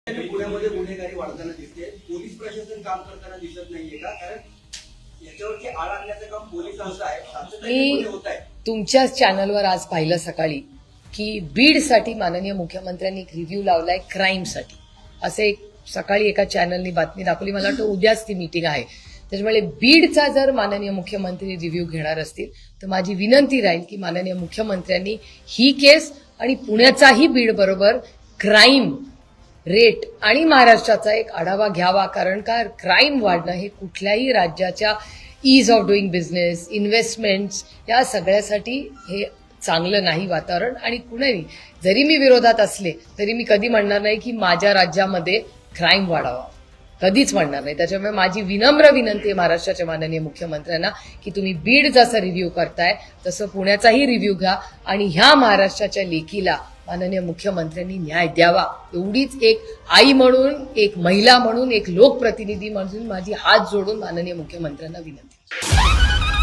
पुण्यामध्ये गुन्हेगारी वाढताना दिसते, पोलीस प्रशासन काम करताना दिसत नाहीये का? कारण याच्यावरती आळा आणण्याचं काम पोलिसांचं आहे, सातत्याने गुन्हे होत आहेत. तुमच्याच चॅनलवर आज पाहिलं सकाळी की बीडसाठी माननीय मुख्यमंत्र्यांनी एक रिव्ह्यू लावलाय क्राईमसाठी. असे एक सकाळी एका चॅनलनी बातमी दाखवली. मला वाटतं उद्याच ती मीटिंग आहे. त्याच्यामुळे बीडचा जर माननीय मुख्यमंत्री रिव्ह्यू घेणार असतील तर माझी विनंती राहील की माननीय मुख्यमंत्र्यांनी ही केस आणि पुण्याचाही बीड बरोबर क्राईम रेट आणि महाराष्ट्राचा एक आढावा घ्यावा. कारण का क्राईम वाढणं हे कुठल्याही राज्याच्या ईज ऑफ डुईंग बिझनेस, इन्व्हेस्टमेंट्स या सगळ्यासाठी हे चांगलं नाही वातावरण. आणि कुणीही जरी मी विरोधात असले तरी मी कधी म्हणणार नाही की माझ्या राज्यामध्ये क्राईम वाढावा, कधीच म्हणणार नाही. त्याच्यामुळे माझी विनम्र विनंती आहे महाराष्ट्राच्या माननीय मुख्यमंत्र्यांना की तुम्ही बीड जसं रिव्ह्यू करताय तसं पुण्याचाही रिव्ह्यू घ्या आणि ह्या महाराष्ट्राच्या लेकीला माननीय मुख्यमंत्र्यांनी न्याय द्यावा. एवढीच एक आई म्हणून, एक महिला म्हणून, एक लोकप्रतिनिधी म्हणून माझी हात जोडून माननीय मुख्यमंत्र्यांना विनंती.